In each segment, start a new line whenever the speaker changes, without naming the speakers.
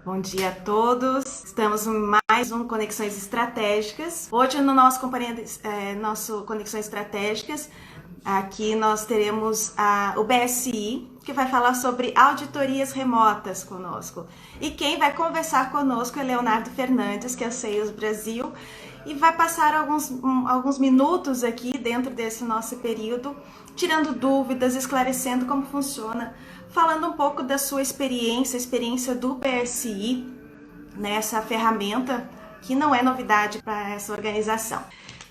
Bom dia a todos. Estamos em mais um Conexões Estratégicas. Hoje no nosso Conexões Estratégicas, aqui nós teremos o BSI, que vai falar sobre auditorias remotas conosco. E quem vai conversar conosco é Leonardo Fernandes, que é o Sales Brasil, e vai passar alguns minutos aqui dentro desse nosso período, tirando dúvidas, esclarecendo como funciona, falando um pouco da sua experiência do BSI, nessa ferramenta que não é novidade para essa organização.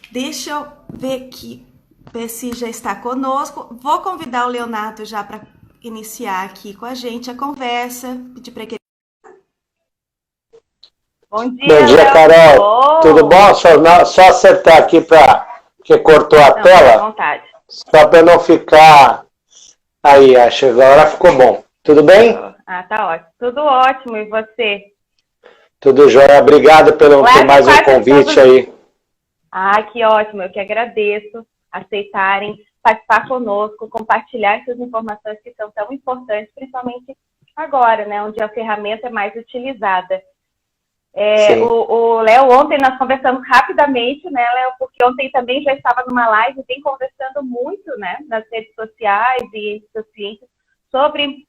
Deixa eu ver aqui, o BSI já está conosco. Vou convidar o Leonardo já para iniciar aqui com a gente a conversa, pedir para que
Bom dia, Carol. Tudo bom? Só acertar aqui porque cortou a tela.
À vontade.
Só para não ficar... Aí, acho que agora ficou bom. Tudo bem?
Tá ótimo. Tudo ótimo. E você?
Tudo jóia. Obrigado por mais um convite aí.
Que ótimo. Eu que agradeço aceitarem participar conosco, compartilhar essas informações que são tão importantes, principalmente agora, né, onde a ferramenta é mais utilizada. O Léo, ontem nós conversamos rapidamente, né, Léo, porque ontem também já estava numa live, vem conversando muito, né, nas redes sociais e entre seus clientes sobre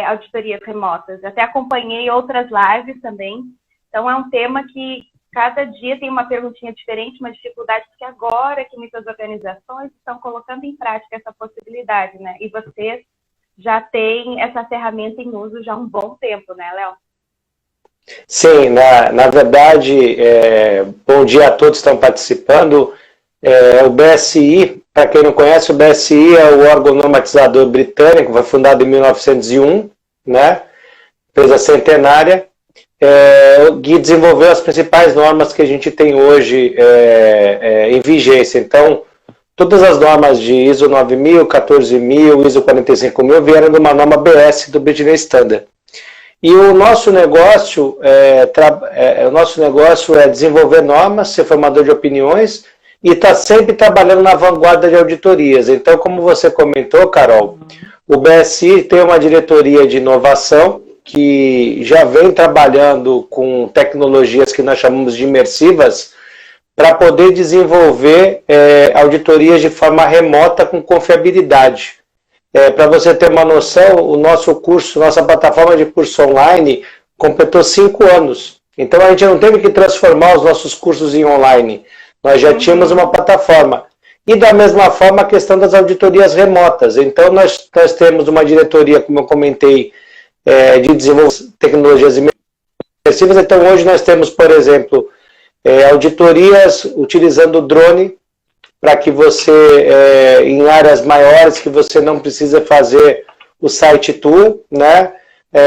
auditorias remotas. Até acompanhei outras lives também. Então, é um tema que cada dia tem uma perguntinha diferente, uma dificuldade, porque agora que muitas organizações estão colocando em prática essa possibilidade, né, e vocês já têm essa ferramenta em uso já há um bom tempo, né, Léo?
Sim, na verdade, bom dia a todos que estão participando. O BSI, para quem não conhece, o BSI é o órgão normatizador britânico, foi fundado em 1901, né? Empresa centenária, que desenvolveu as principais normas que a gente tem hoje em vigência. Então, todas as normas de ISO 9000, 14000, ISO 45000 vieram de uma norma BS do Business Standard. E o nosso negócio é desenvolver normas, ser formador de opiniões e estar sempre trabalhando na vanguarda de auditorias. Então, como você comentou, Carol, o BSI tem uma diretoria de inovação que já vem trabalhando com tecnologias que nós chamamos de imersivas para poder desenvolver auditorias de forma remota com confiabilidade. Para você ter uma noção, o nosso curso, nossa plataforma de curso online completou 5 anos. Então a gente não teve que transformar os nossos cursos em online. Nós já tínhamos uma plataforma. E da mesma forma a questão das auditorias remotas. Então nós temos uma diretoria, como eu comentei, de desenvolver tecnologias imersivas. Então hoje nós temos, por exemplo, auditorias utilizando drone, para que você, em áreas maiores, que você não precisa fazer o site tour, né?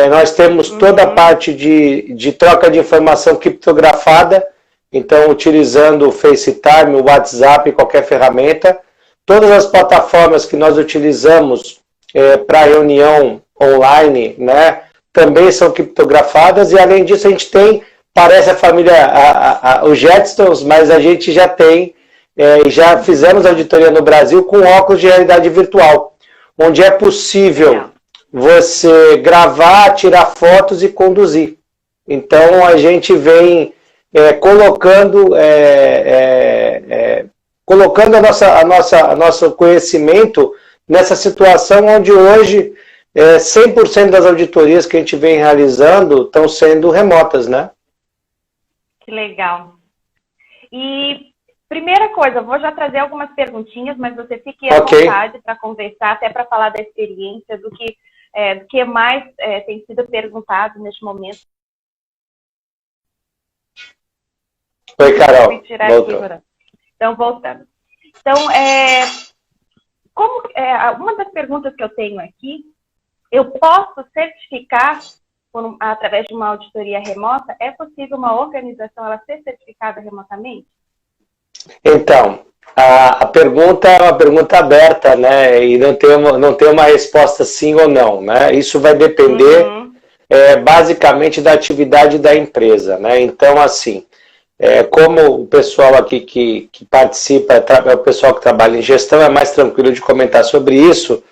Nós temos toda a parte de troca de informação criptografada, então utilizando o FaceTime, o WhatsApp, qualquer ferramenta. Todas as plataformas que nós utilizamos para reunião online, né? Também são criptografadas, e além disso a gente tem, parece a família, os Jetsons, mas a gente já tem, já fizemos auditoria no Brasil com óculos de realidade virtual, onde é possível você gravar, tirar fotos e conduzir. Então a gente vem colocando nosso conhecimento nessa situação onde hoje 100% das auditorias que a gente vem realizando estão sendo remotas, né?
Que legal. E primeira coisa, eu vou já trazer algumas perguntinhas, mas você fique à vontade para conversar, até para falar da experiência, do que mais tem sido perguntado neste momento.
Oi, Carol.
Então, voltando. Então, uma das perguntas que eu tenho aqui, eu posso certificar através de uma auditoria remota? É possível uma organização ela ser certificada remotamente?
Então, a pergunta é uma pergunta aberta, né? E não tem uma resposta sim ou não, né? Isso vai depender basicamente da atividade da empresa, né? Então, assim, como o pessoal aqui que participa, é o pessoal que trabalha em gestão, é mais tranquilo de comentar sobre isso.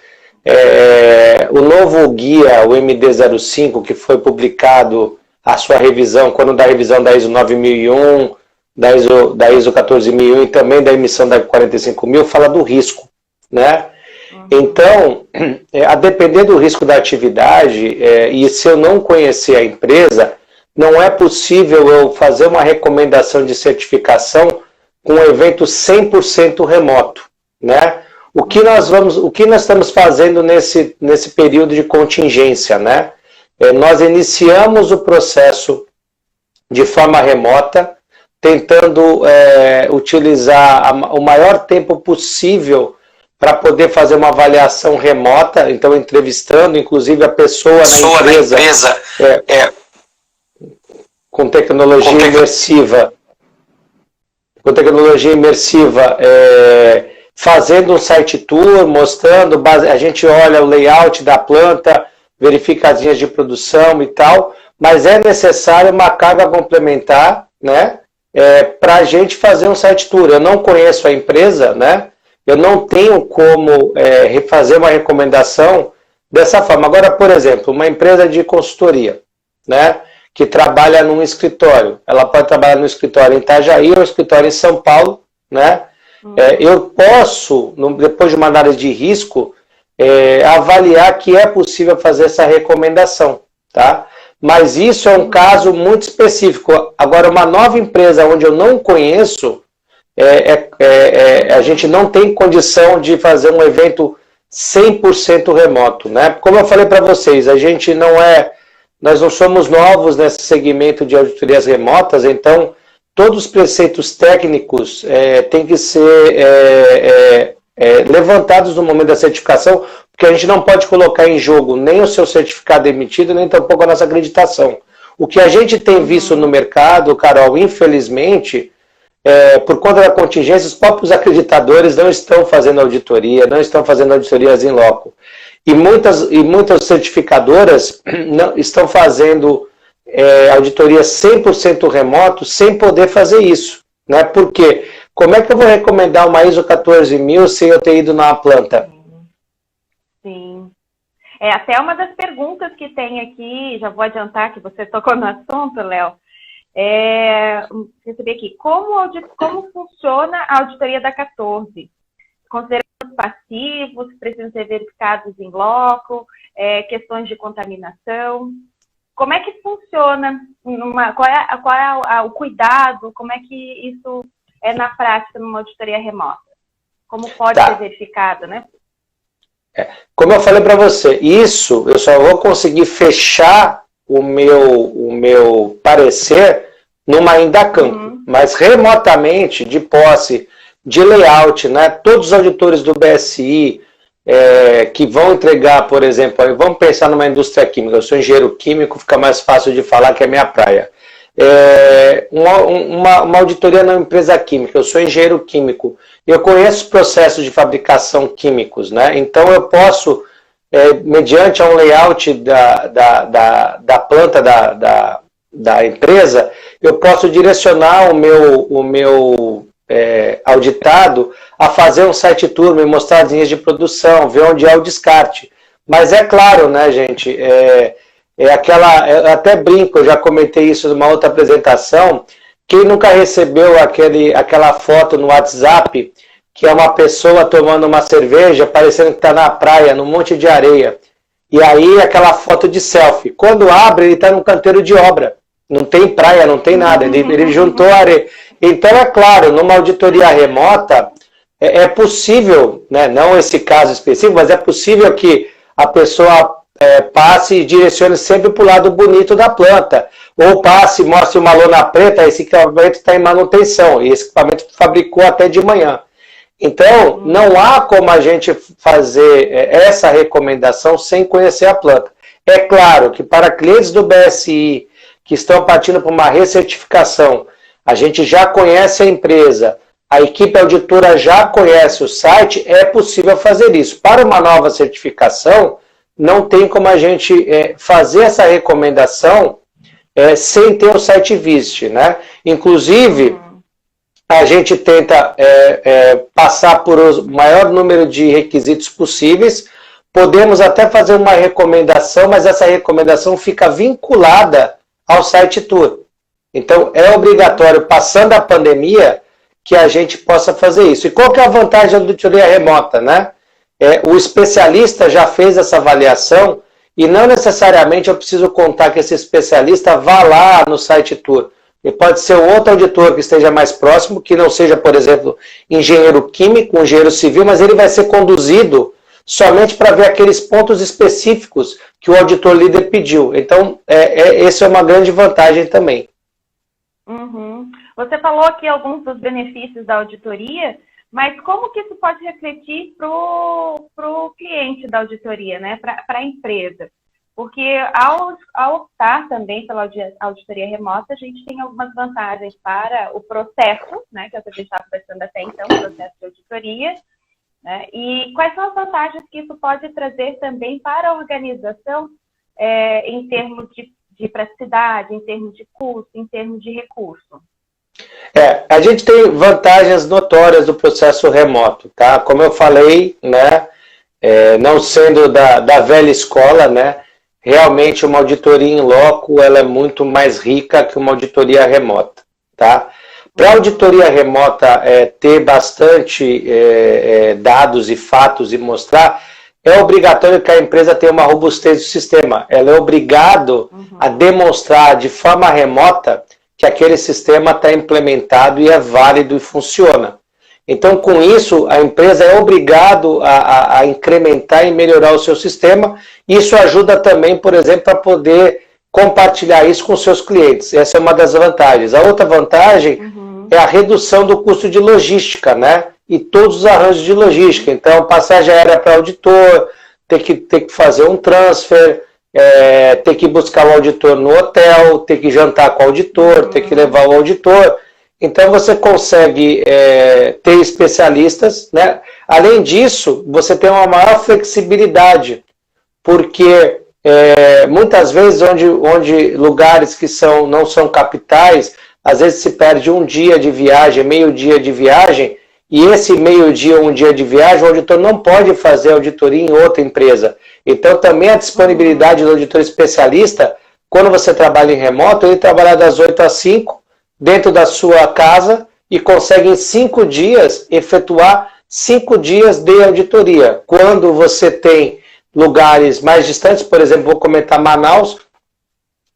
O novo guia, o MD-05, que foi publicado a sua revisão, quando da revisão da ISO 9001, da ISO 14001 e também da emissão da 45000, fala do risco, né? Então, a depender do risco da atividade, e se eu não conhecer a empresa, não é possível eu fazer uma recomendação de certificação com um evento 100% remoto, né? O que nós estamos fazendo nesse período de contingência, né? Nós iniciamos o processo de forma remota, tentando utilizar o maior tempo possível para poder fazer uma avaliação remota, então entrevistando, inclusive, a pessoa na empresa com tecnologia imersiva. Com tecnologia imersiva, fazendo um site tour, mostrando, a gente olha o layout da planta, verifica as linhas de produção e tal, mas é necessário uma carga complementar, né, para a gente fazer um site tour. Eu não conheço a empresa, né, eu não tenho como fazer uma recomendação dessa forma. Agora, por exemplo, uma empresa de consultoria, né, que trabalha num escritório, ela pode trabalhar no escritório em Itajaí ou no escritório em São Paulo, né? Eu posso, depois de uma análise de risco, avaliar que é possível fazer essa recomendação, tá? Mas isso é um caso muito específico. Agora, uma nova empresa onde eu não conheço, a gente não tem condição de fazer um evento 100% remoto, né? Como eu falei para vocês, nós não somos novos nesse segmento de auditorias remotas, então todos os preceitos técnicos têm que ser levantados no momento da certificação, porque a gente não pode colocar em jogo nem o seu certificado emitido, nem tampouco a nossa acreditação. O que a gente tem visto no mercado, Carol, infelizmente, por conta da contingência, os próprios acreditadores não estão fazendo auditoria, não estão fazendo auditorias em loco. E muitas certificadoras não estão fazendo auditoria 100% remoto sem poder fazer isso, né? Por quê? Como é que eu vou recomendar uma ISO 14000 sem eu ter ido na planta?
Sim. Até uma das perguntas que tem aqui, já vou adiantar que você tocou no assunto, Léo, recebi aqui, como funciona a auditoria da 14? Considerando os passivos, precisam ser verificados em loco, questões de contaminação. Como é que funciona? Qual é o cuidado? Como é que isso é na prática numa auditoria remota? Como pode ser verificado, né?
Como eu falei para você, isso eu só vou conseguir fechar o meu parecer numa Indacampo, mas remotamente, de posse, de layout, né? Todos os auditores do BSI que vão entregar, por exemplo, vamos pensar numa indústria química, eu sou engenheiro químico, fica mais fácil de falar que é minha praia. Uma auditoria na empresa química, eu sou engenheiro químico, eu conheço os processos de fabricação químicos, né? Então eu posso, mediante um layout da planta da empresa, eu posso direcionar o meu auditado a fazer um site tour, me mostrar as linhas de produção, ver onde é o descarte. Mas é claro, né, gente, eu até brinco, eu já comentei isso numa outra apresentação, quem nunca recebeu aquela foto no WhatsApp, que é uma pessoa tomando uma cerveja, parecendo que está na praia, num monte de areia, e aí aquela foto de selfie, quando abre ele está num canteiro de obra, não tem praia, não tem nada, ele juntou areia. Então, é claro, numa auditoria remota, é possível, né, não esse caso específico, mas é possível que a pessoa passe e direcione sempre para o lado bonito da planta, ou passe e mostre uma lona preta, esse equipamento está em manutenção, e esse equipamento fabricou até de manhã. Então, não há como a gente fazer essa recomendação sem conhecer a planta. É claro que para clientes do BSI que estão partindo para uma recertificação, a gente já conhece a empresa, a equipe auditora já conhece o site, é possível fazer isso. Para uma nova certificação, não tem como a gente fazer essa recomendação sem ter o site visit, né? Inclusive, a gente tenta passar por o maior número de requisitos possíveis, podemos até fazer uma recomendação, mas essa recomendação fica vinculada ao site tour. Então, é obrigatório, passando a pandemia, que a gente possa fazer isso. E qual que é a vantagem da auditoria remota, né? O especialista já fez essa avaliação e não necessariamente eu preciso contar que esse especialista vá lá no site tour. E pode ser um outro auditor que esteja mais próximo, que não seja, por exemplo, engenheiro químico, engenheiro civil, mas ele vai ser conduzido somente para ver aqueles pontos específicos que o auditor líder pediu. Então, essa é uma grande vantagem também.
Uhum. Você falou aqui alguns dos benefícios da auditoria, mas como que isso pode refletir para o cliente da auditoria, né? Para a empresa? Porque ao optar também pela auditoria remota, a gente tem algumas vantagens para o processo, né? Que é o que a gente estava conversando até então, o processo de auditoria. Né? E quais são as vantagens que isso pode trazer também para a organização em termos de praticidade, em termos de custo, em termos de recurso?
A gente tem vantagens notórias do processo remoto, tá? Como eu falei, né? Não sendo da velha escola, né? Realmente uma auditoria em loco, ela é muito mais rica que uma auditoria remota, tá? Para a auditoria remota ter bastante dados e fatos e mostrar, é obrigatório que a empresa tenha uma robustez do sistema. Ela é obrigado a demonstrar de forma remota que aquele sistema está implementado e é válido e funciona. Então, com isso, a empresa é obrigada a incrementar e melhorar o seu sistema. Isso ajuda também, por exemplo, a poder compartilhar isso com seus clientes. Essa é uma das vantagens. A outra vantagem é a redução do custo de logística, né? E todos os arranjos de logística. Então, passagem aérea para auditor, ter que fazer um transfer, ter que buscar o auditor no hotel, ter que jantar com o auditor, ter que levar o auditor. Então, você consegue ter especialistas, né? Além disso, você tem uma maior flexibilidade, porque muitas vezes onde lugares que não são capitais, às vezes se perde um dia de viagem, meio dia de viagem, e esse meio dia, um dia de viagem, o auditor não pode fazer auditoria em outra empresa. Então, também a disponibilidade do auditor especialista, quando você trabalha em remoto, ele trabalha das 8 às 5, dentro da sua casa, e consegue em 5 dias efetuar 5 dias de auditoria. Quando você tem lugares mais distantes, por exemplo, vou comentar Manaus,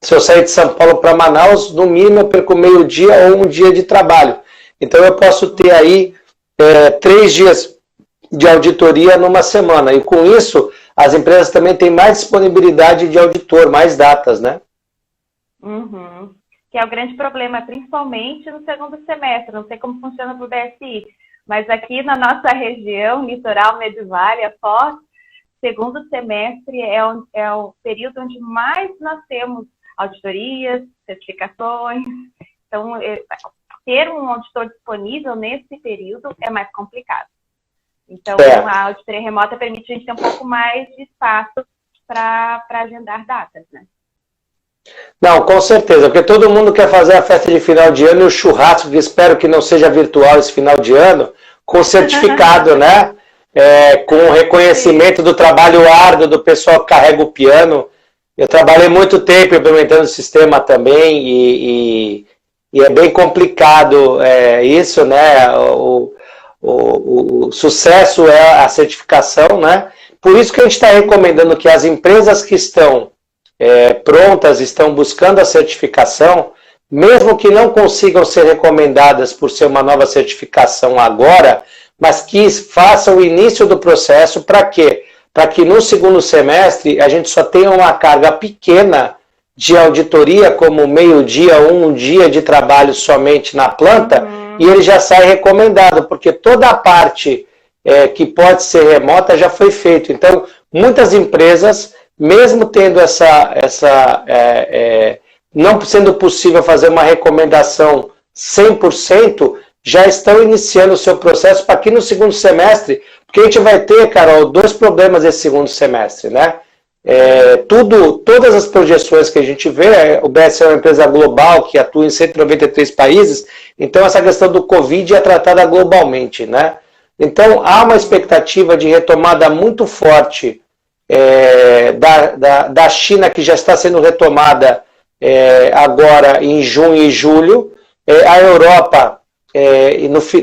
se eu sair de São Paulo para Manaus, no mínimo eu perco meio dia ou um dia de trabalho. Então eu posso ter aí 3 dias de auditoria numa semana. E com isso, as empresas também têm mais disponibilidade de auditor, mais datas, né?
Uhum. Que é o grande problema, principalmente no segundo semestre. Não sei como funciona para o BSI, mas aqui na nossa região, litoral, Medivale, após segundo semestre é o período onde mais nós temos auditorias, certificações. Então, ter um auditor disponível nesse período é mais complicado. Então, a auditoria remota permite a gente ter um pouco mais de espaço para agendar datas, né?
Não, com certeza, porque todo mundo quer fazer a festa de final de ano e o churrasco, que espero que não seja virtual esse final de ano, com certificado, né? Com o reconhecimento do trabalho árduo do pessoal que carrega o piano. Eu trabalhei muito tempo implementando o sistema também e é bem complicado isso, né? O sucesso é a certificação, né? Por isso que a gente está recomendando que as empresas que estão prontas, estão buscando a certificação, mesmo que não consigam ser recomendadas por ser uma nova certificação agora, mas que façam o início do processo. Para quê? Para que no segundo semestre a gente só tenha uma carga pequena de auditoria, como meio-dia ou um dia de trabalho somente na planta, e ele já sai recomendado, porque toda a parte que pode ser remota já foi feito. Então, muitas empresas, mesmo tendo não sendo possível fazer uma recomendação 100%, já estão iniciando o seu processo para que no segundo semestre, porque a gente vai ter, Carol, 2 problemas esse segundo semestre, né? Todas as projeções que a gente vê, o BSI é uma empresa global que atua em 193 países, então essa questão do Covid é tratada globalmente, né? Então há uma expectativa de retomada muito forte da China, que já está sendo retomada agora em junho e julho, a Europa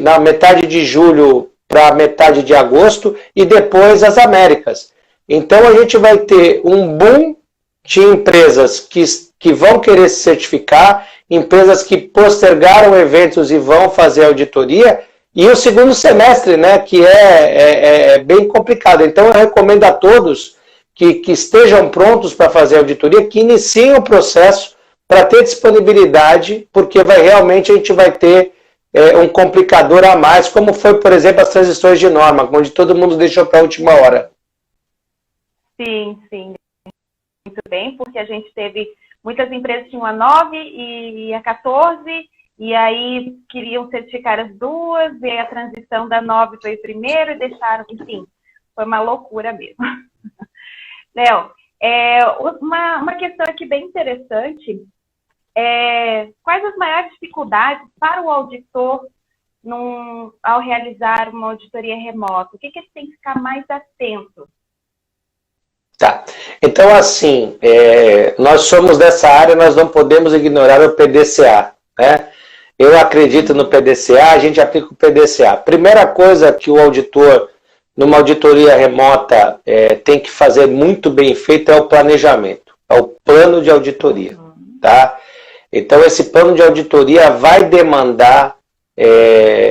na metade de julho para metade de agosto, e depois as Américas. Então a gente vai ter um boom de empresas que vão querer se certificar, empresas que postergaram eventos e vão fazer auditoria, e o segundo semestre, né, que é bem complicado. Então eu recomendo a todos que estejam prontos para fazer auditoria, que iniciem o processo para ter disponibilidade, porque realmente a gente vai ter um complicador a mais, como foi, por exemplo, as transições de norma, onde todo mundo deixou para a última hora.
Sim, sim. Muito bem, porque a gente teve muitas empresas que tinham a 9 e a 14, e aí queriam certificar as duas, e a transição da 9 foi primeiro e deixaram, enfim, foi uma loucura mesmo. Léo, uma questão aqui bem interessante, quais as maiores dificuldades para o auditor ao realizar uma auditoria remota? O que ele tem que ficar mais atento?
Tá, então assim, nós somos dessa área, nós não podemos ignorar o PDCA, né? Eu acredito no PDCA, a gente aplica o PDCA. Primeira coisa que o auditor, numa auditoria remota, tem que fazer muito bem feito é o planejamento, é o plano de auditoria, tá? Então esse plano de auditoria vai demandar,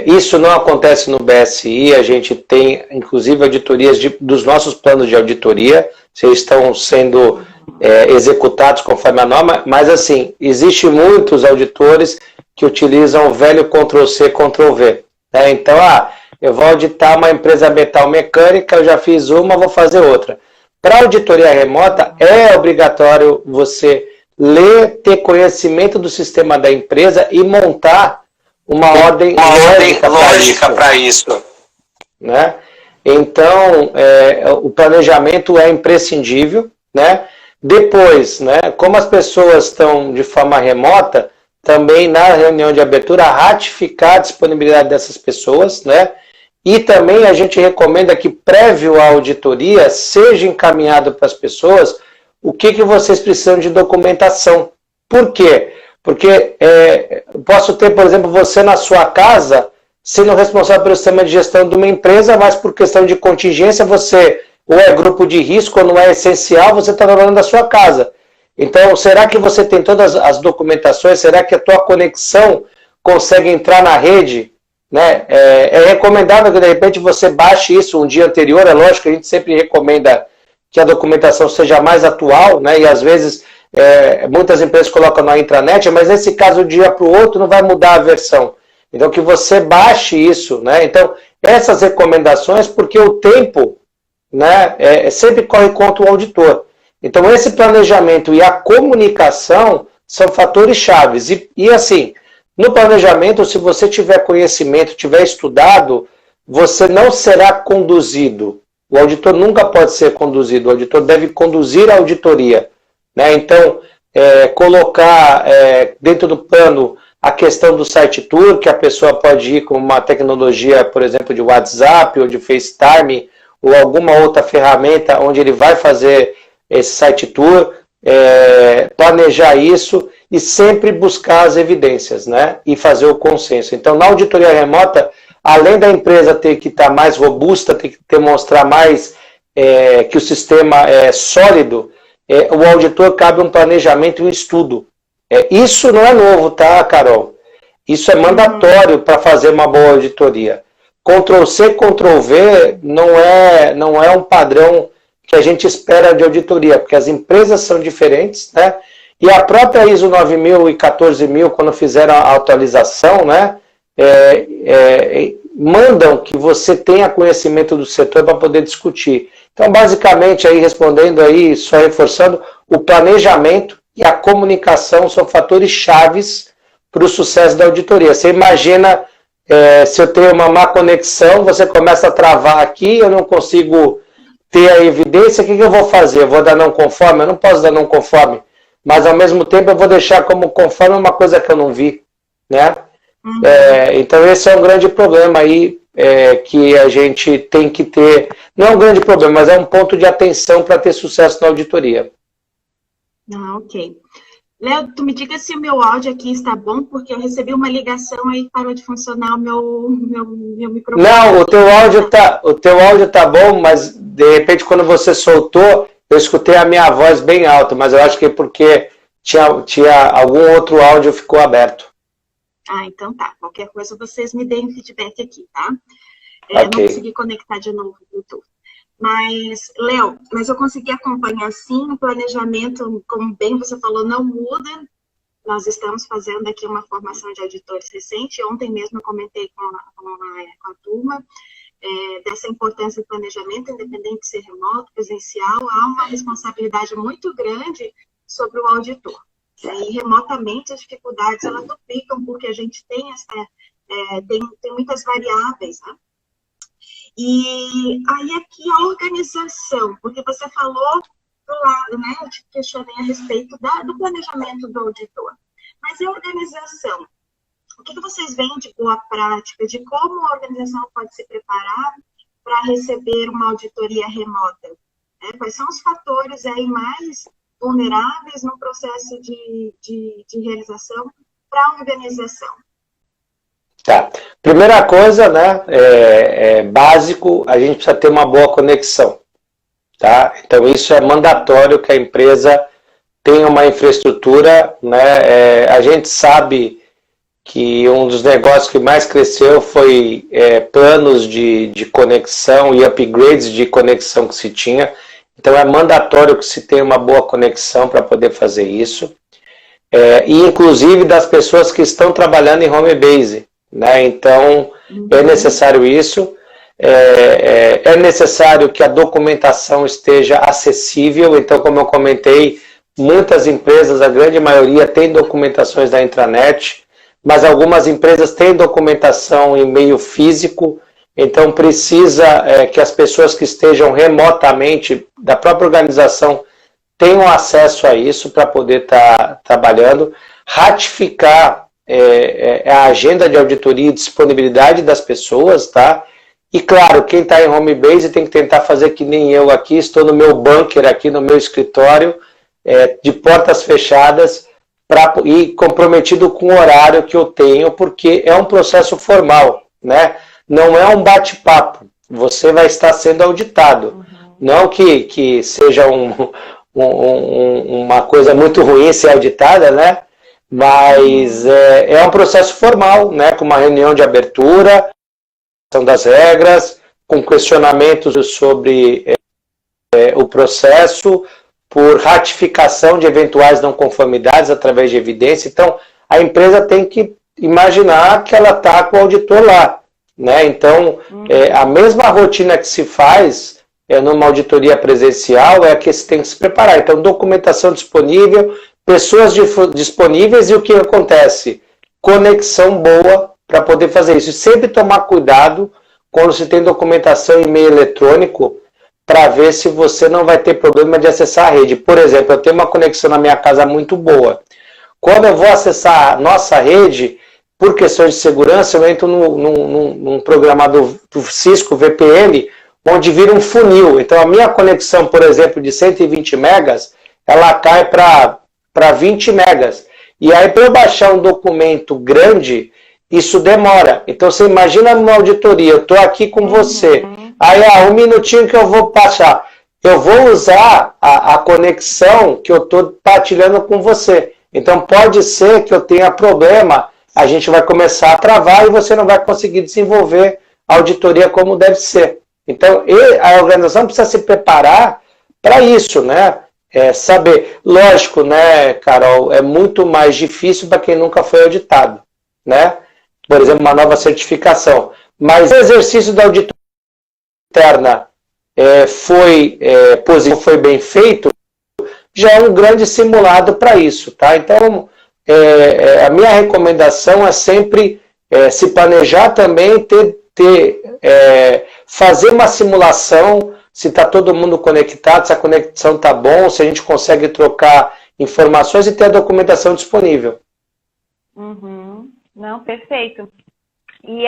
isso não acontece no BSI, a gente tem inclusive auditorias dos nossos planos de auditoria, se estão sendo executados conforme a norma, mas assim, existe muitos auditores que utilizam o velho Ctrl+C, Ctrl+V. Né? Então, eu vou auditar uma empresa metal mecânica, eu já fiz uma, vou fazer outra. Para auditoria remota, é obrigatório você ler, ter conhecimento do sistema da empresa e montar uma ordem lógica para isso. Né? Então, o planejamento é imprescindível. Né? Depois, né, como as pessoas estão de forma remota, também na reunião de abertura, ratificar a disponibilidade dessas pessoas, né? E também a gente recomenda que, prévio à auditoria, seja encaminhado para as pessoas o que vocês precisam de documentação. Por quê? Porque posso ter, por exemplo, você na sua casa, sendo responsável pelo sistema de gestão de uma empresa, mas por questão de contingência, você ou é grupo de risco ou não é essencial, você está trabalhando da sua casa. Então, será que você tem todas as documentações? Será que a tua conexão consegue entrar na rede? Né? É recomendável que, de repente, você baixe isso um dia anterior. É lógico que a gente sempre recomenda que a documentação seja mais atual, né? E, às vezes, muitas empresas colocam na intranet, mas, nesse caso, de um dia para o outro, não vai mudar a versão. Então, que você baixe isso. Né? Então, essas recomendações, porque o tempo, né, sempre corre contra o auditor. Então, esse planejamento e a comunicação são fatores chaves. E assim, no planejamento, se você tiver conhecimento, tiver estudado, você não será conduzido. O auditor nunca pode ser conduzido. O auditor deve conduzir a auditoria. Né? Então, colocar dentro do plano a questão do site tour, que a pessoa pode ir com uma tecnologia, por exemplo, de WhatsApp ou de FaceTime, ou alguma outra ferramenta onde ele vai fazer esse site tour, planejar isso e sempre buscar as evidências, né? E fazer o consenso. Então, na auditoria remota, além da empresa ter que estar mais robusta, ter que demonstrar mais que o sistema é sólido, o auditor cabe um planejamento e um estudo. Isso não é novo, tá, Carol? Isso é mandatório para fazer uma boa auditoria. Ctrl+C, Ctrl+V não é um padrão que a gente espera de auditoria, porque as empresas são diferentes, né? E a própria ISO 9000 e 14000, quando fizeram a atualização, né, mandam que você tenha conhecimento do setor para poder discutir. Então, basicamente, aí respondendo aí, só reforçando, o planejamento e a comunicação são fatores chaves para o sucesso da auditoria. Você imagina, se eu tenho uma má conexão, você começa a travar aqui, eu não consigo ter a evidência, o que eu vou fazer? Eu vou dar não conforme? Eu não posso dar não conforme, mas ao mesmo tempo eu vou deixar como conforme uma coisa que eu não vi, né? Então esse é um grande problema aí que a gente tem que ter, não é um grande problema, mas é um ponto de atenção para ter sucesso na auditoria.
Ok. Léo, tu me diga se o meu áudio aqui está bom, porque eu recebi uma ligação aí e parou de funcionar o meu microfone.
Não, o teu áudio tá bom, mas de repente quando você soltou, eu escutei a minha voz bem alta, mas eu acho que é porque tinha algum outro áudio ficou aberto.
Ah, então tá. Qualquer coisa vocês me deem feedback aqui, tá? Não
Ok.
consegui conectar de novo o Bluetooth. Mas, Léo, eu consegui acompanhar sim o planejamento, como bem você falou, não muda. Nós estamos fazendo aqui uma formação de auditores recente. Ontem mesmo eu comentei com a turma dessa importância do planejamento, independente de ser remoto, presencial, há uma responsabilidade muito grande sobre o auditor. E remotamente as dificuldades elas duplicam, porque a gente tem, tem muitas variáveis, né? E aí aqui a organização, porque você falou do lado, né? Eu te questionei a respeito do planejamento do auditor. Mas e a organização? O que vocês veem de boa prática, de como a organização pode se preparar para receber uma auditoria remota? Quais são os fatores aí mais vulneráveis no processo de realização para a organização?
Tá. Primeira coisa, né, básico, a gente precisa ter uma boa conexão, tá? Então isso é mandatório que a empresa tenha uma infraestrutura, né? A gente sabe que um dos negócios que mais cresceu foi planos de conexão e upgrades de conexão que se tinha. Então é mandatório que se tenha uma boa conexão para poder fazer isso. E inclusive das pessoas que estão trabalhando em home base, né? Então é necessário isso. É necessário que a documentação esteja acessível. Então, como eu comentei, muitas empresas, a grande maioria, tem documentações da intranet, mas algumas empresas têm documentação em meio físico, então precisa que as pessoas que estejam remotamente da própria organização tenham acesso a isso para poder estar trabalhando, ratificar a agenda de auditoria e disponibilidade das pessoas, tá? E claro, quem está em home base tem que tentar fazer que nem eu aqui, estou no meu bunker aqui no meu escritório, de portas fechadas, e comprometido com o horário que eu tenho, porque é um processo formal, né? Não é um bate-papo, você vai estar sendo auditado. Não que seja uma coisa muito ruim ser auditada, né? Mas é um processo formal, né? Com uma reunião de abertura, das regras, com questionamentos sobre o processo, por ratificação de eventuais não conformidades através de evidência. Então, a empresa tem que imaginar que ela está com o auditor lá, né? Então, a mesma rotina que se faz numa auditoria presencial é a que se tem que se preparar. Então, documentação disponível, pessoas disponíveis e o que acontece? Conexão boa para poder fazer isso. E sempre tomar cuidado quando se tem documentação em meio eletrônico, para ver se você não vai ter problema de acessar a rede. Por exemplo, eu tenho uma conexão na minha casa muito boa. Quando eu vou acessar a nossa rede, por questões de segurança, eu entro num programa do Cisco VPN, onde vira um funil. Então, a minha conexão, por exemplo, de 120 megas, ela cai para 20 megas. E aí, para eu baixar um documento grande, isso demora. Então, você imagina numa auditoria, eu estou aqui com você, aí, um minutinho que eu vou passar. Eu vou usar a conexão que eu estou partilhando com você. Então, pode ser que eu tenha problema, a gente vai começar a travar e você não vai conseguir desenvolver a auditoria como deve ser. Então, a organização precisa se preparar para isso, né? Saber. Lógico, né, Carol, é muito mais difícil para quem nunca foi auditado, né? Por exemplo, uma nova certificação. Mas o exercício da auditoria interna foi positivo, foi bem feito, já é um grande simulado para isso, tá? Então, a minha recomendação é sempre se planejar também, fazer uma simulação, se está todo mundo conectado, se a conexão está bom, se a gente consegue trocar informações e ter a documentação disponível.
Não, perfeito. E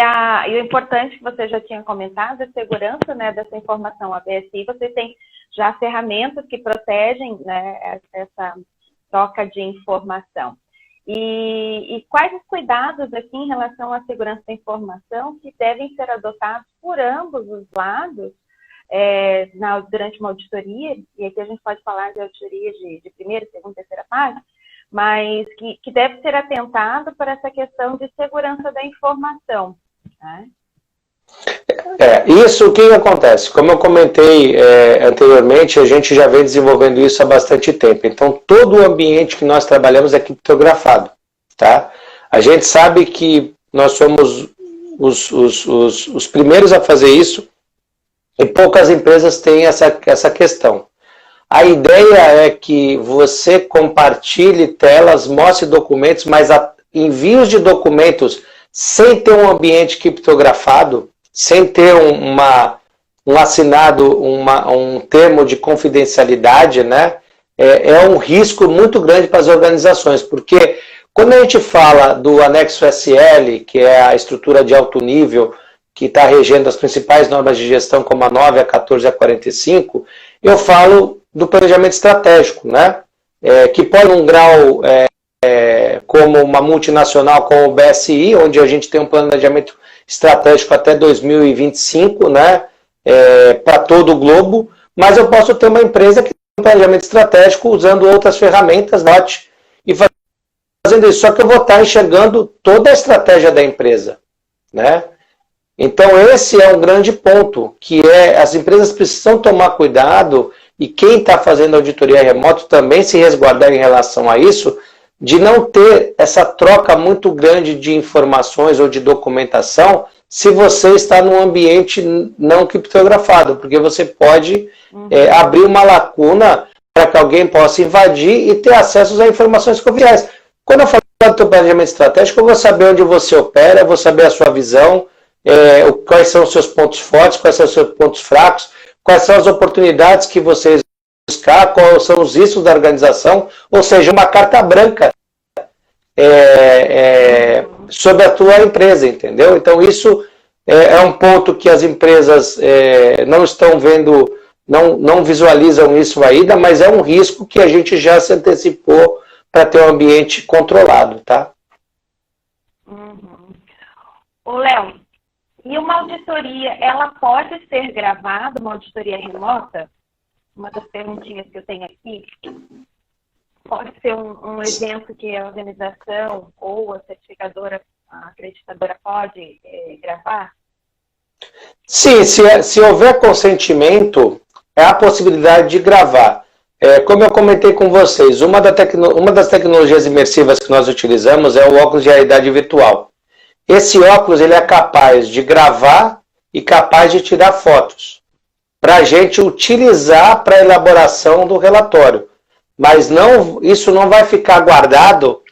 o importante que você já tinha comentado é a segurança, né, dessa informação. A BSI, você tem já ferramentas que protegem, né, troca de informação. E quais os cuidados aqui em relação à segurança da informação que devem ser adotados por ambos os lados durante uma auditoria, e aqui a gente pode falar de auditoria de primeira, segunda, terceira fase, mas que deve ser atentado para essa questão de segurança da informação, né?
Isso o que acontece? Como eu comentei anteriormente, a gente já vem desenvolvendo isso há bastante tempo. Então, todo o ambiente que nós trabalhamos é criptografado. Tá? A gente sabe que nós somos os primeiros a fazer isso e poucas empresas têm essa questão. A ideia é que você compartilhe telas, mostre documentos, mas envios de documentos sem ter um ambiente criptografado, sem ter um assinado, um termo de confidencialidade, né, é um risco muito grande para as organizações, porque quando a gente fala do anexo SL, que é a estrutura de alto nível, que está regendo as principais normas de gestão, como a 9, a 14 e a 45, eu falo do planejamento estratégico, né, que pode um grau como uma multinacional como o BSI, onde a gente tem um planejamento estratégico até 2025, né, para todo o globo, mas eu posso ter uma empresa que tem um planejamento estratégico usando outras ferramentas, e fazendo isso, só que eu vou estar enxergando toda a estratégia da empresa, né? Então esse é um grande ponto, que as empresas precisam tomar cuidado, e quem está fazendo auditoria remoto também se resguardar em relação a isso, de não ter essa troca muito grande de informações ou de documentação se você está num ambiente não criptografado, porque você pode abrir uma lacuna para que alguém possa invadir e ter acesso a informações confiáveis. Quando eu falo do teu planejamento estratégico, eu vou saber onde você opera, eu vou saber a sua visão, quais são os seus pontos fortes, quais são os seus pontos fracos, quais são as oportunidades que você buscar, quais são os riscos da organização, ou seja, uma carta branca sobre a tua empresa, entendeu? Então isso é um ponto que as empresas não estão vendo, não visualizam isso ainda, mas é um risco que a gente já se antecipou para ter um ambiente controlado, tá?
Ô, Léo, e uma auditoria, ela pode ser gravada, uma auditoria remota? Uma das perguntinhas que eu tenho aqui. Pode ser um evento que a organização ou a certificadora, a acreditadora pode gravar?
Sim, se houver consentimento, há a possibilidade de gravar. Como eu comentei com vocês, uma das tecnologias imersivas que nós utilizamos é o óculos de realidade virtual. Esse óculos ele é capaz de gravar e capaz de tirar fotos, para a gente utilizar para a elaboração do relatório. Mas isso não vai ficar guardado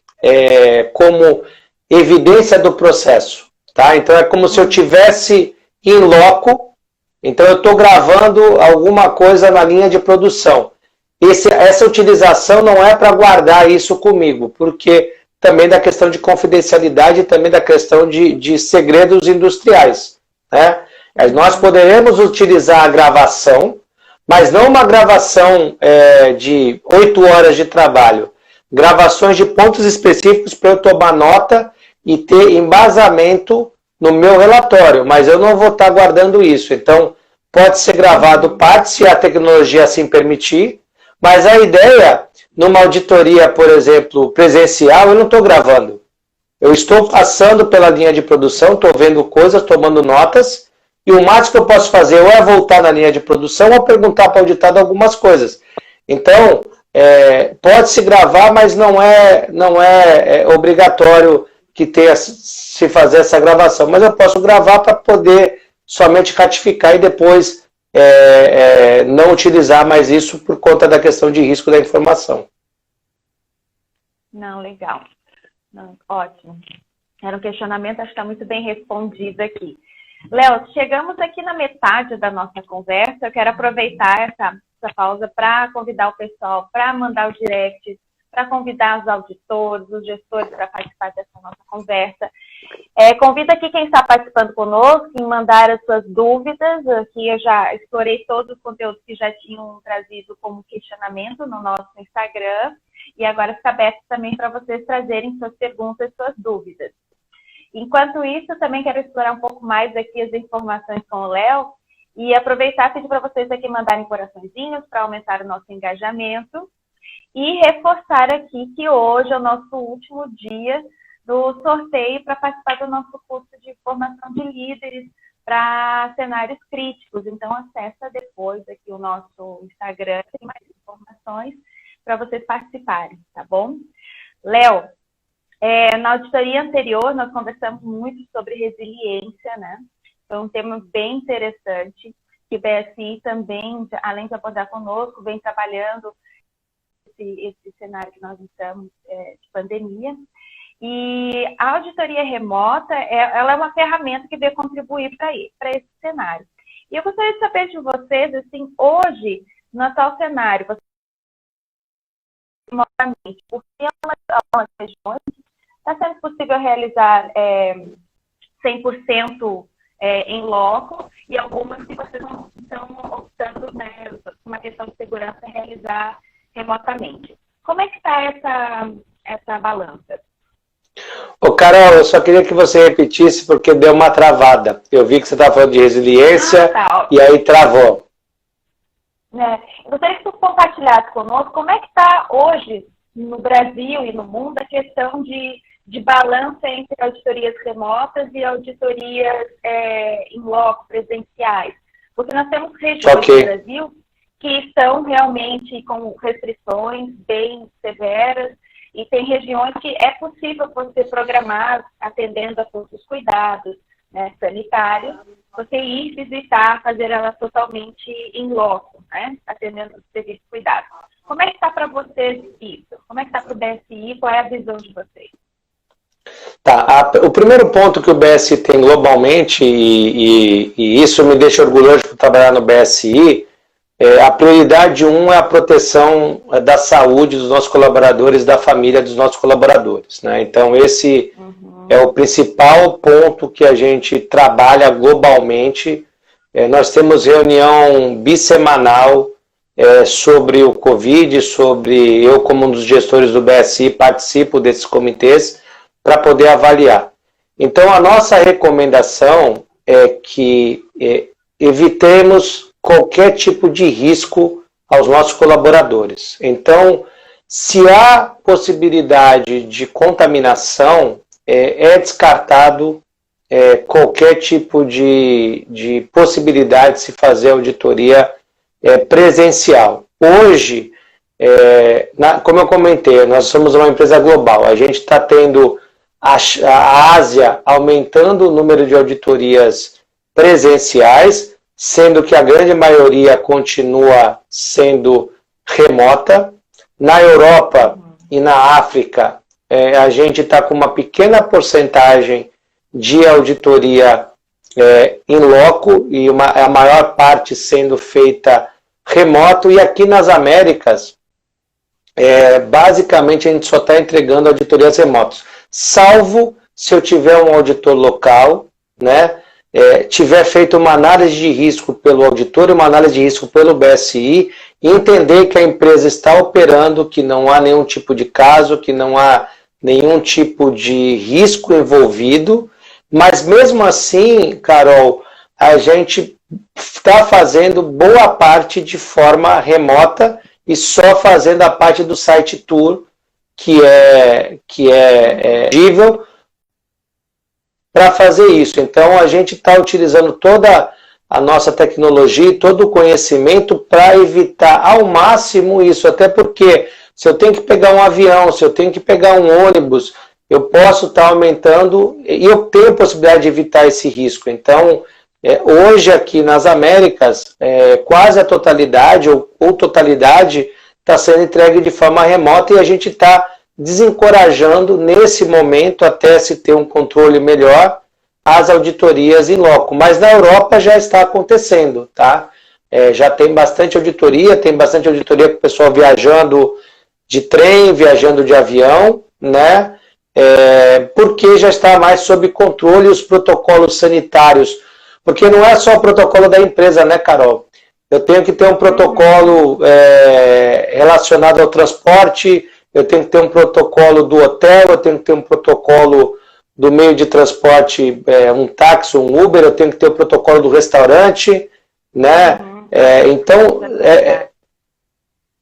como evidência do processo. Tá? Então é como se eu tivesse em loco, então eu estou gravando alguma coisa na linha de produção. Essa utilização não é para guardar isso comigo, porque também da questão de confidencialidade e também da questão de segredos industriais. Né? Nós poderemos utilizar a gravação, mas não uma gravação de 8 horas de trabalho. Gravações de pontos específicos para eu tomar nota e ter embasamento no meu relatório, mas eu não vou estar guardando isso. Então, pode ser gravado parte, se a tecnologia assim permitir, mas a ideia, numa auditoria, por exemplo, presencial, eu não estou gravando. Eu estou passando pela linha de produção, estou vendo coisas, tomando notas, e o máximo que eu posso fazer ou é voltar na linha de produção ou perguntar para o auditado algumas coisas. Então, pode-se gravar, mas não é obrigatório que se fazer essa gravação. Mas eu posso gravar para poder somente ratificar e depois não utilizar mais isso por conta da questão de risco da informação.
Não, legal. Não, ótimo. Era um questionamento, acho que está muito bem respondido aqui. Léo, chegamos aqui na metade da nossa conversa. Eu quero aproveitar essa pausa para convidar o pessoal para mandar o direct, para convidar os auditores, os gestores para participar dessa nossa conversa. Convido aqui quem está participando conosco em mandar as suas dúvidas. Aqui eu já explorei todos os conteúdos que já tinham trazido como questionamento no nosso Instagram. e agora fica aberto também para vocês trazerem suas perguntas, suas dúvidas. Enquanto isso, eu também quero explorar um pouco mais aqui as informações com o Léo e aproveitar e pedir para vocês aqui mandarem coraçõezinhos para aumentar o nosso engajamento e reforçar aqui que hoje é o nosso último dia do sorteio para participar do nosso curso de formação de líderes para cenários críticos. Então, acessa depois aqui o nosso Instagram, tem mais informações para vocês participarem, tá bom? Léo, na auditoria anterior, nós conversamos muito sobre resiliência, né? Foi um tema bem interessante, que o BSI também, além de abordar conosco, vem trabalhando esse cenário que nós estamos de pandemia. E a auditoria remota, ela é uma ferramenta que veio contribuir para esse cenário. E eu gostaria de saber de vocês, assim, hoje, no atual cenário, remotamente, porque em algumas regiões está sendo possível realizar 100% em loco, e algumas que vocês não estão optando, né, uma questão de segurança, realizar remotamente. Como é que está essa balança?
Ô, Carol, eu só queria que você repetisse porque deu uma travada. Eu vi que você estava falando de resiliência e aí travou.
Eu gostaria que você compartilhasse conosco como é que está hoje no Brasil e no mundo a questão de balança entre auditorias remotas e auditorias em loco, presenciais. Porque nós temos regiões do Brasil que estão realmente com restrições bem severas, e tem regiões que é possível você programar, atendendo a todos os cuidados, né, sanitários, você ir visitar, fazer ela totalmente em loco, né, atendendo os serviços de cuidado. Como é que está para vocês isso? Como é que está para o BSI? Qual é a visão de vocês?
Tá, o primeiro ponto que o BSI tem globalmente, e isso me deixa orgulhoso por trabalhar no BSI, a prioridade 1 é a proteção da saúde dos nossos colaboradores, da família dos nossos colaboradores, né? Então esse é o principal ponto que a gente trabalha globalmente. Nós temos reunião bissemanal sobre o Covid, eu como um dos gestores do BSI participo desses comitês para poder avaliar. Então a nossa recomendação é que evitemos qualquer tipo de risco aos nossos colaboradores. Então, se há possibilidade de contaminação, é descartado qualquer tipo de possibilidade de se fazer auditoria presencial. Hoje, como eu comentei, nós somos uma empresa global, a gente está tendo a Ásia aumentando o número de auditorias presenciais, sendo que a grande maioria continua sendo remota. Na Europa e na África, a gente está com uma pequena porcentagem de auditoria em loco, e a maior parte sendo feita remoto, e aqui nas Américas, basicamente a gente só está entregando auditorias remotas, salvo se eu tiver um auditor local, né, tiver feito uma análise de risco pelo auditor e uma análise de risco pelo BSI, e entender que a empresa está operando, que não há nenhum tipo de caso, que não há nenhum tipo de risco envolvido, mas mesmo assim, Carol, a gente está fazendo boa parte de forma remota e só fazendo a parte do site tour, que é elegível para fazer isso. Então, a gente está utilizando toda a nossa tecnologia e todo o conhecimento para evitar ao máximo isso, até porque se eu tenho que pegar um avião, se eu tenho que pegar um ônibus, eu posso estar aumentando e eu tenho a possibilidade de evitar esse risco. Então, hoje aqui nas Américas, quase a totalidade ou totalidade está sendo entregue de forma remota, e a gente está desencorajando nesse momento, até se ter um controle melhor, as auditorias em loco. Mas na Europa já está acontecendo, tá? Já tem bastante auditoria com o pessoal viajando de trem, viajando de avião, né? Porque já está mais sob controle os protocolos sanitários. Porque não é só o protocolo da empresa, né, Carol? Eu tenho que ter um protocolo relacionado ao transporte, eu tenho que ter um protocolo do hotel, eu tenho que ter um protocolo do meio de transporte, um táxi, um Uber, eu tenho que ter o protocolo do restaurante, né? Então,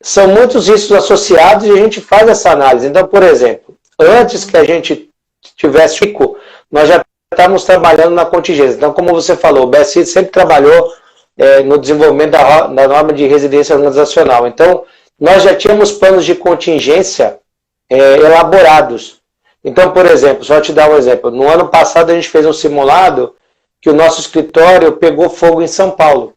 são muitos riscos associados e a gente faz essa análise. Então, por exemplo, antes que a gente tivesse pico, nós já estávamos trabalhando na contingência. Então, como você falou, o BSI sempre trabalhou no desenvolvimento da norma de residência organizacional. Então, nós já tínhamos planos de contingência elaborados. Então, por exemplo, só te dar um exemplo. No ano passado, a gente fez um simulado que o nosso escritório pegou fogo em São Paulo.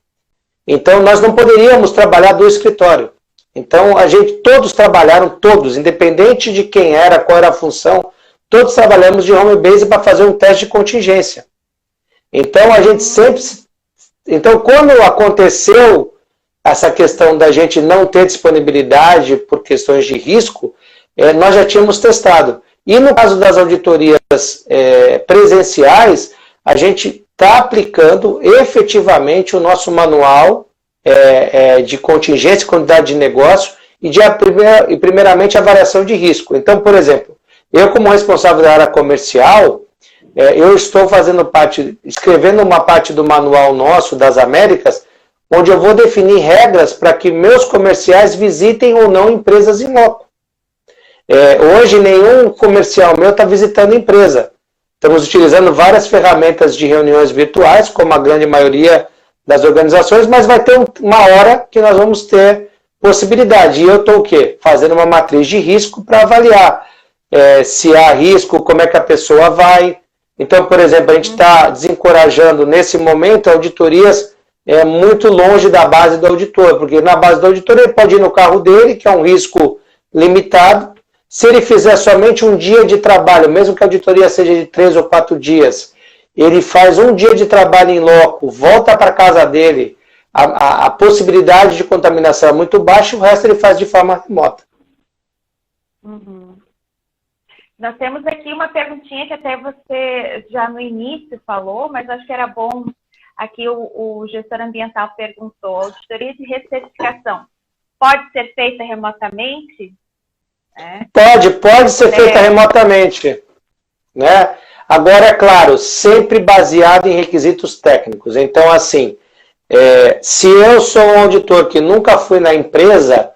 Então, nós não poderíamos trabalhar do escritório. Então, todos trabalharam, todos, independente de quem era, qual era a função, todos trabalhamos de home base para fazer um teste de contingência. Então, a gente sempre... Então, quando aconteceu essa questão da gente não ter disponibilidade por questões de risco, nós já tínhamos testado. E no caso das auditorias presenciais, a gente está aplicando efetivamente o nosso manual de contingência, quantidade de negócio e primeiramente a avaliação de risco. Então, por exemplo, eu como responsável da área comercial, eu estou escrevendo uma parte do manual nosso das Américas, onde eu vou definir regras para que meus comerciais visitem ou não empresas em loco. Hoje nenhum comercial meu está visitando empresa. Estamos utilizando várias ferramentas de reuniões virtuais, como a grande maioria das organizações, mas vai ter uma hora que nós vamos ter possibilidade. E eu estou o quê? Fazendo uma matriz de risco para avaliar se há risco, como é que a pessoa vai. Então, por exemplo, a gente está desencorajando nesse momento auditorias muito longe da base do auditor, porque na base do auditor ele pode ir no carro dele, que é um risco limitado. Se ele fizer somente um dia de trabalho, mesmo que a auditoria seja de 3 ou 4 dias, ele faz um dia de trabalho em loco, volta para a casa dele, a possibilidade de contaminação é muito baixa, e o resto ele faz de forma remota.
Nós temos aqui uma perguntinha que até você já no início falou, mas acho que era bom. Aqui o gestor ambiental perguntou: auditoria de recertificação pode ser feita remotamente?
Pode ser feita remotamente, né? Agora, é claro, sempre baseado em requisitos técnicos. Então, assim, se eu sou um auditor que nunca fui na empresa,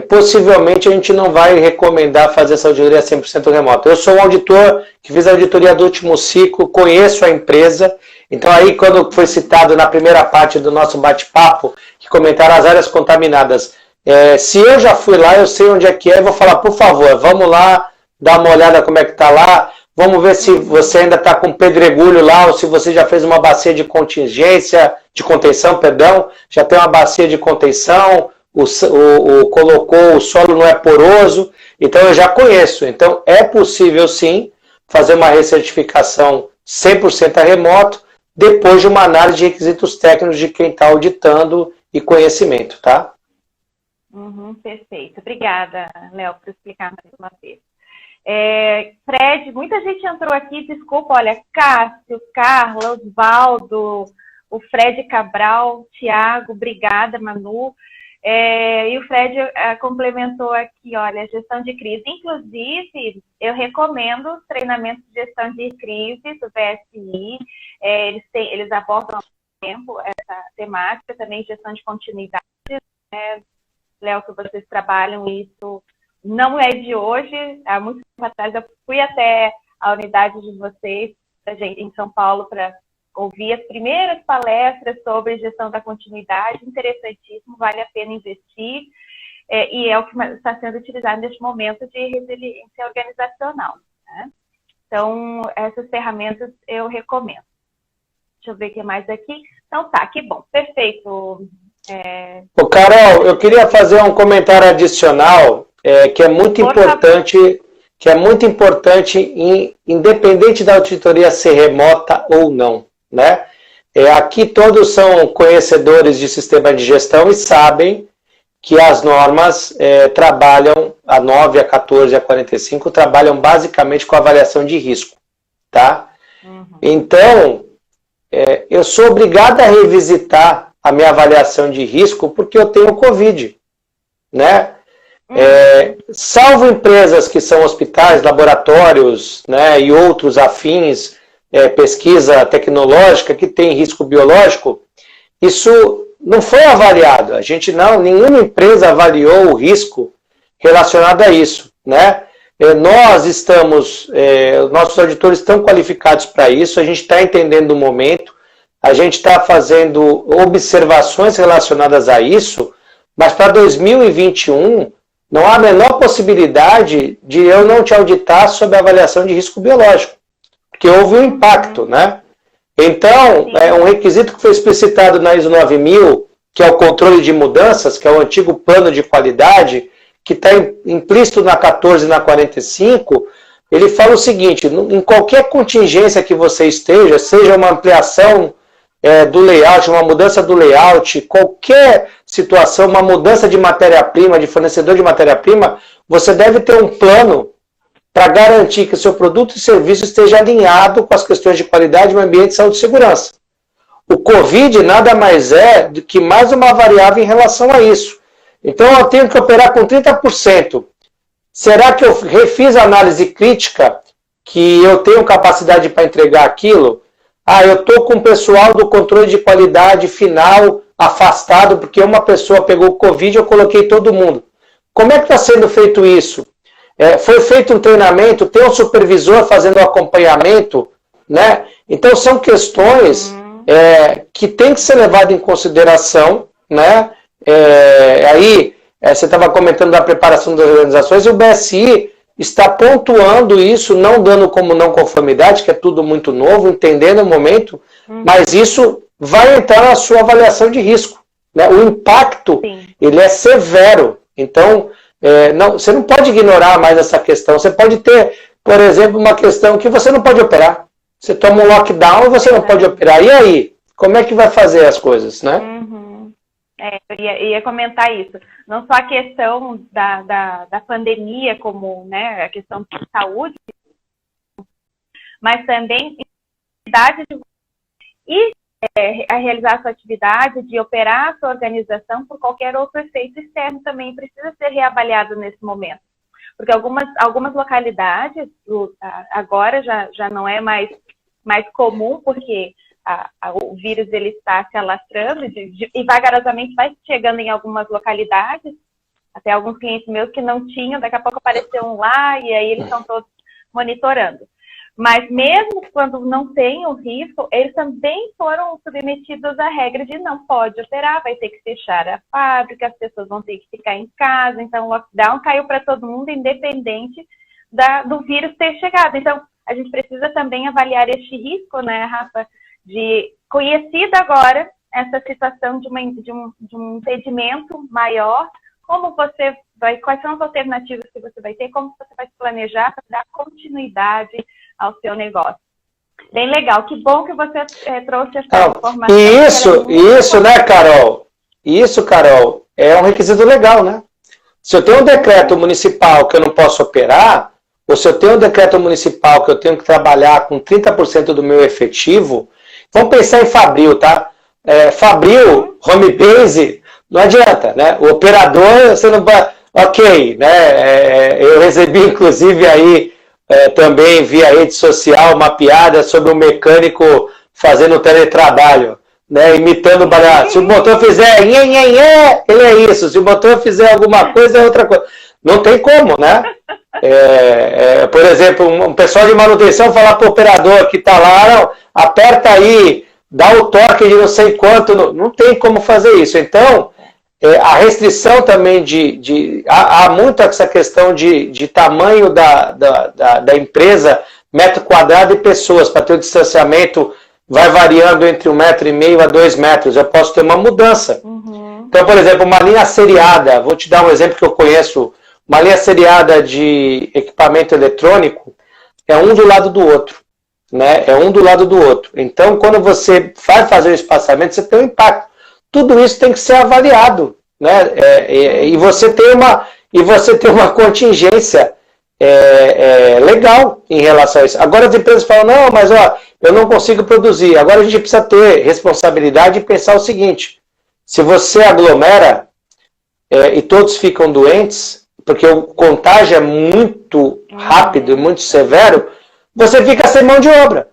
possivelmente a gente não vai recomendar fazer essa auditoria 100% remota. Eu sou um auditor que fiz a auditoria do último ciclo, conheço a empresa. Então, aí, quando foi citado na primeira parte do nosso bate-papo, que comentaram as áreas contaminadas, se eu já fui lá, eu sei onde é que é, eu vou falar, por favor, vamos lá, dar uma olhada como é que está lá, vamos ver se você ainda está com pedregulho lá, ou se você já fez uma bacia de contenção, já tem uma bacia de contenção, colocou, o solo não é poroso, então eu já conheço. Então, é possível sim fazer uma recertificação 100% remoto, depois de uma análise de requisitos técnicos de quem está auditando e conhecimento, tá?
Perfeito. Obrigada, Léo, por explicar mais uma vez. Fred, muita gente entrou aqui, desculpa, olha, Cássio, Carla, Osvaldo, o Fred Cabral, Tiago, obrigada, Manu. E o Fred complementou aqui, olha, gestão de crise. Inclusive, eu recomendo os treinamentos de gestão de crise do BSI. Eles abordam há tempo essa temática, também gestão de continuidade, né? Léo, que vocês trabalham isso não é de hoje. Há muito tempo atrás eu fui até a unidade de vocês em São Paulo para ouvir as primeiras palestras sobre gestão da continuidade. Interessantíssimo, vale a pena investir. E é o que está sendo utilizado neste momento de resiliência organizacional, né? Então, essas ferramentas eu recomendo. Deixa eu ver o que mais aqui. Então tá, que bom, perfeito.
Carol, eu queria fazer um comentário adicional que é muito importante, independente da auditoria ser remota ou não, né? Aqui todos são conhecedores de sistema de gestão e sabem que as normas trabalham, a 9, a 14 e a 45, trabalham basicamente com avaliação de risco, tá? Então, eu sou obrigado a revisitar a minha avaliação de risco porque eu tenho Covid, né? Salvo empresas que são hospitais, laboratórios, né, e outros afins, pesquisa tecnológica que tem risco biológico, isso não foi avaliado. Nenhuma empresa avaliou o risco relacionado a isso, né? Nossos auditores estão qualificados para isso, a gente está entendendo o momento, a gente está fazendo observações relacionadas a isso, mas para 2021 não há a menor possibilidade de eu não te auditar sobre a avaliação de risco biológico, porque houve um impacto, né? Então, um requisito que foi explicitado na ISO 9000, que é o controle de mudanças, que é o antigo plano de qualidade, que está implícito na 14 e na 45, ele fala o seguinte: em qualquer contingência que você esteja, seja uma ampliação do layout, uma mudança do layout, qualquer situação, uma mudança de matéria-prima, de fornecedor de matéria-prima, você deve ter um plano para garantir que o seu produto e serviço esteja alinhado com as questões de qualidade, meio ambiente, saúde e segurança. O Covid nada mais é do que mais uma variável em relação a isso. Então eu tenho que operar com 30%. Será que eu refiz a análise crítica, que eu tenho capacidade para entregar aquilo? Eu estou com o pessoal do controle de qualidade final afastado, porque uma pessoa pegou o Covid e eu coloquei todo mundo. Como é que está sendo feito isso? Foi feito um treinamento, tem um supervisor fazendo o acompanhamento, né? Então são questões que tem que ser levado em consideração, né? Você estava comentando da preparação das organizações, e o BSI está pontuando isso, não dando como não conformidade, que é tudo muito novo, entendendo o momento, mas isso vai entrar na sua avaliação de risco, né? O impacto, ele é severo. Então, você não pode ignorar mais essa questão. Você pode ter, por exemplo, uma questão que você não pode operar. Você toma um lockdown e você não pode operar. E aí? Como é que vai fazer as coisas, né?
Eu ia comentar isso. Não só a questão da pandemia, como, né, a questão de saúde, mas também a realizar a sua atividade, de operar a sua organização por qualquer outro efeito externo também precisa ser reavaliado nesse momento. Porque algumas localidades, agora já não é mais comum, porque o vírus ele está se alastrando e vagarosamente vai chegando em algumas localidades, até alguns clientes meus que não tinham, daqui a pouco apareceu um lá e aí eles estão todos monitorando. Mas mesmo quando não tem o risco, eles também foram submetidos à regra de não pode operar, vai ter que fechar a fábrica, as pessoas vão ter que ficar em casa, então o lockdown caiu para todo mundo, independente do vírus ter chegado. Então, a gente precisa também avaliar este risco, né, Rafa, de conhecida agora essa situação de um impedimento maior, quais são as alternativas que você vai ter, como você vai se planejar para dar continuidade ao seu negócio. Bem legal, que bom que você trouxe essa informação.
Isso, né, Carol? Isso, Carol, é um requisito legal, né? Se eu tenho um decreto municipal que eu não posso operar, ou se eu tenho um decreto municipal que eu tenho que trabalhar com 30% do meu efetivo, vamos pensar em Fabril, tá? Fabril, home base, não adianta, né? O operador, você não vai... Ok, né? Eu recebi, inclusive, aí, também via rede social, uma piada sobre um mecânico fazendo teletrabalho, né? Imitando o barulho. Se o motor fizer ele é isso. Se o motor fizer alguma coisa, é outra coisa. Não tem como, né? Por exemplo, um pessoal de manutenção falar para o operador que está lá, não, aperta aí, dá o toque de não sei quanto, não tem como fazer isso. Então, a restrição também há muito essa questão de tamanho da empresa, metro quadrado e pessoas, para ter o distanciamento, vai variando entre 1,5 m a 2 metros, eu posso ter uma mudança. Então, por exemplo, uma linha seriada, vou te dar um exemplo que eu conheço, uma linha seriada de equipamento eletrônico é um do lado do outro, né? É um do lado do outro. Então, quando você vai fazer o espaçamento, você tem um impacto. Tudo isso tem que ser avaliado, né? E você tem uma contingência legal em relação a isso. Agora as empresas falam, não, mas eu não consigo produzir. Agora a gente precisa ter responsabilidade e pensar o seguinte: se você aglomera e todos ficam doentes, porque o contágio é muito rápido e muito severo, você fica sem mão de obra.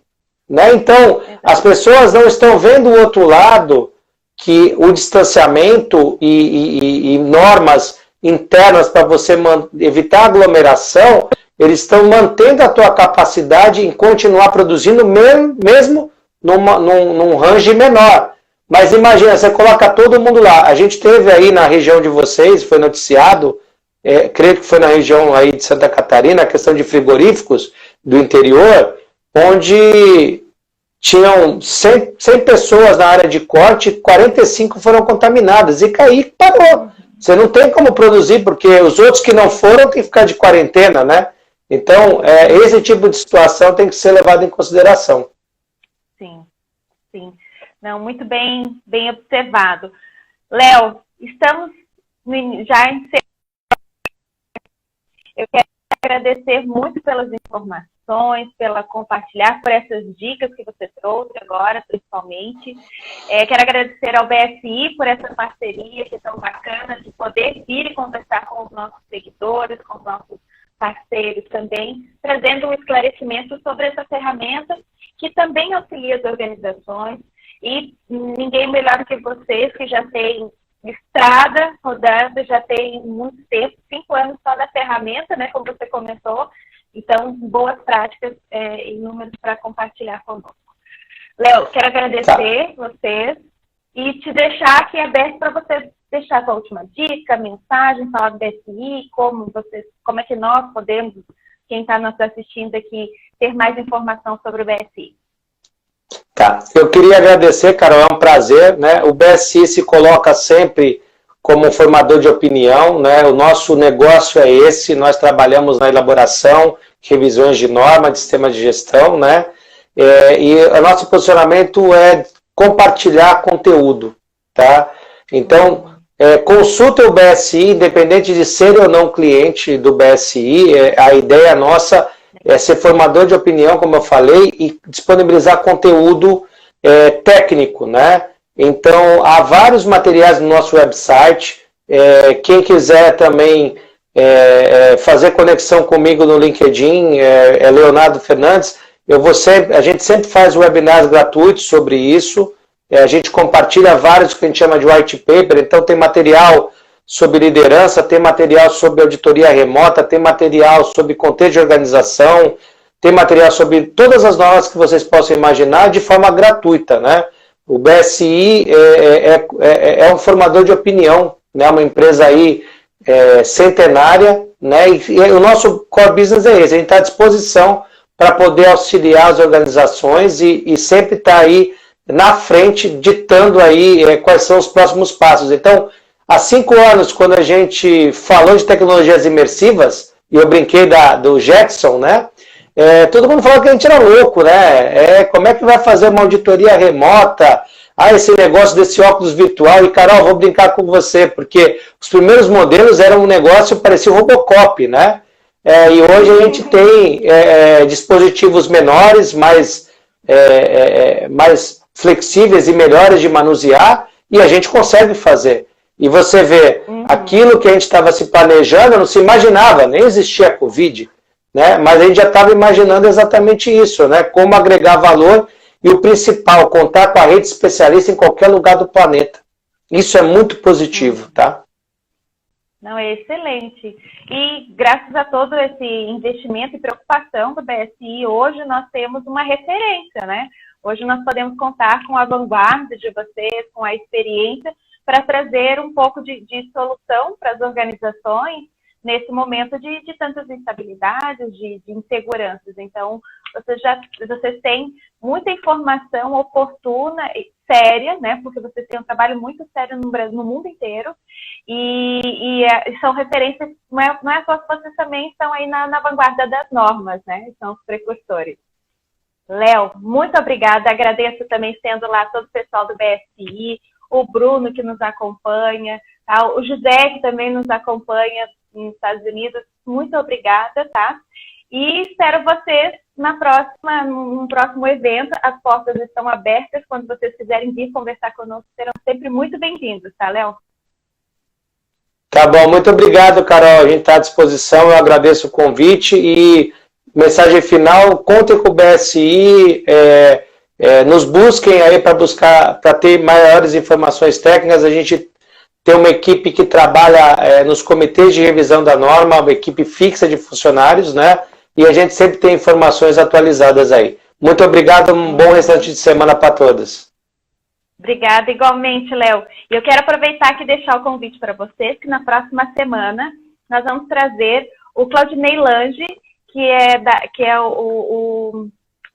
Né? Então, as pessoas não estão vendo o outro lado, que o distanciamento e normas internas para você evitar aglomeração, eles estão mantendo a tua capacidade em continuar produzindo mesmo num range menor. Mas imagina, você coloca todo mundo lá. A gente teve aí na região de vocês, foi noticiado, creio que foi na região aí de Santa Catarina, a questão de frigoríficos do interior, onde tinham 100 pessoas na área de corte, 45 foram contaminadas. E aí parou. Você não tem como produzir, porque os outros que não foram têm que ficar de quarentena, né? Então, esse tipo de situação tem que ser levado em consideração.
Sim, sim. Não, muito bem observado. Léo, estamos já em... Eu quero agradecer muito pelas informações, pela compartilhar, por essas dicas que você trouxe agora, principalmente. Quero agradecer ao BSI por essa parceria que é tão bacana, de poder vir e conversar com os nossos seguidores, com os nossos parceiros também, trazendo um esclarecimento sobre essa ferramenta que também auxilia as organizações. E ninguém melhor que vocês, que já tem estrada rodando, já tem muito tempo, 5 anos só da ferramenta, né, como você comentou. Então, boas práticas e números para compartilhar conosco. Léo, quero agradecer vocês e te deixar aqui aberto para você deixar a sua última dica, mensagem, falar do BSI, como é que nós podemos, quem está nos assistindo aqui, ter mais informação sobre o BSI.
Tá, eu queria agradecer, Carol, é um prazer, né? O BSI se coloca sempre como um formador de opinião, né? O nosso negócio é esse, nós trabalhamos na elaboração, revisões de norma, de sistema de gestão, né? E o nosso posicionamento é compartilhar conteúdo, tá? Então, consulta o BSI, independente de ser ou não cliente do BSI, a ideia nossa é ser formador de opinião, como eu falei, e disponibilizar conteúdo técnico, né? Então, há vários materiais no nosso website. Quem quiser também fazer conexão comigo no LinkedIn, é Leonardo Fernandes. A gente sempre faz webinars gratuitos sobre isso. A gente compartilha vários que a gente chama de white paper. Então, tem material sobre liderança, tem material sobre auditoria remota, tem material sobre contexto de organização, tem material sobre todas as normas que vocês possam imaginar de forma gratuita, né? O BSI é um formador de opinião, né? Uma empresa aí centenária, né? E o nosso core business é esse, a gente está à disposição para poder auxiliar as organizações e sempre estar aí na frente, ditando aí quais são os próximos passos. Então, há 5 anos, quando a gente falou de tecnologias imersivas, e eu brinquei do Jetson, né? Todo mundo falou que a gente era louco, né? Como é que vai fazer uma auditoria remota? Esse negócio desse óculos virtual. E, Carol, vou brincar com você, porque os primeiros modelos eram um negócio que parecia um Robocop, né? E hoje a gente tem dispositivos menores, mais flexíveis e melhores de manusear, e a gente consegue fazer. E você vê, aquilo que a gente estava se planejando, não se imaginava, nem existia Covid, né? Mas a gente já estava imaginando exatamente isso, né? Como agregar valor e o principal, contar com a rede especialista em qualquer lugar do planeta. Isso é muito positivo, tá?
Não, é excelente. E graças a todo esse investimento e preocupação do BSI, hoje nós temos uma referência, né? Hoje nós podemos contar com a vanguarda de vocês, com a experiência, para trazer um pouco de solução para as organizações nesse momento de tantas instabilidades, de inseguranças. Então, vocês têm muita informação oportuna e séria, né? Porque vocês têm um trabalho muito sério no mundo inteiro e são referências, não é só que vocês também estão aí na vanguarda das normas, né? São os precursores. Léo, muito obrigada. Agradeço também sendo lá todo o pessoal do BSI, o Bruno que nos acompanha, tá? O José que também nos acompanha nos Estados Unidos. Muito obrigada, tá? E espero vocês num próximo evento. As portas estão abertas. Quando vocês quiserem vir conversar conosco, serão sempre muito bem-vindos, tá, Léo?
Tá bom, muito obrigado, Carol. A gente está à disposição, eu agradeço o convite e mensagem final, contem com o BSI, nos busquem aí para ter maiores informações técnicas. A gente tem uma equipe que trabalha nos comitês de revisão da norma, uma equipe fixa de funcionários, né? E a gente sempre tem informações atualizadas aí. Muito obrigado, um bom restante de semana para todas.
Obrigada, igualmente, Léo. E eu quero aproveitar aqui e deixar o convite para vocês, que na próxima semana nós vamos trazer o Claudinei Lange, que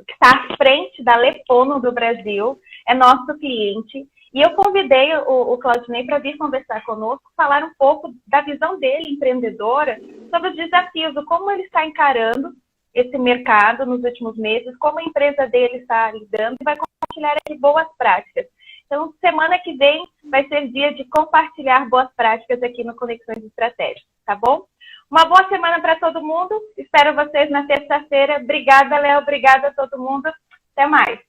está à frente da Lepono do Brasil, é nosso cliente. E eu convidei o Claudinei para vir conversar conosco, falar um pouco da visão dele, empreendedora, sobre os desafios, como ele está encarando esse mercado nos últimos meses, como a empresa dele está lidando, e vai compartilhar aqui boas práticas. Então, semana que vem vai ser dia de compartilhar boas práticas aqui no Conexões Estratégicas, tá bom? Uma boa semana para todo mundo. Espero vocês na terça-feira. Obrigada, Léo. Obrigada a todo mundo. Até mais.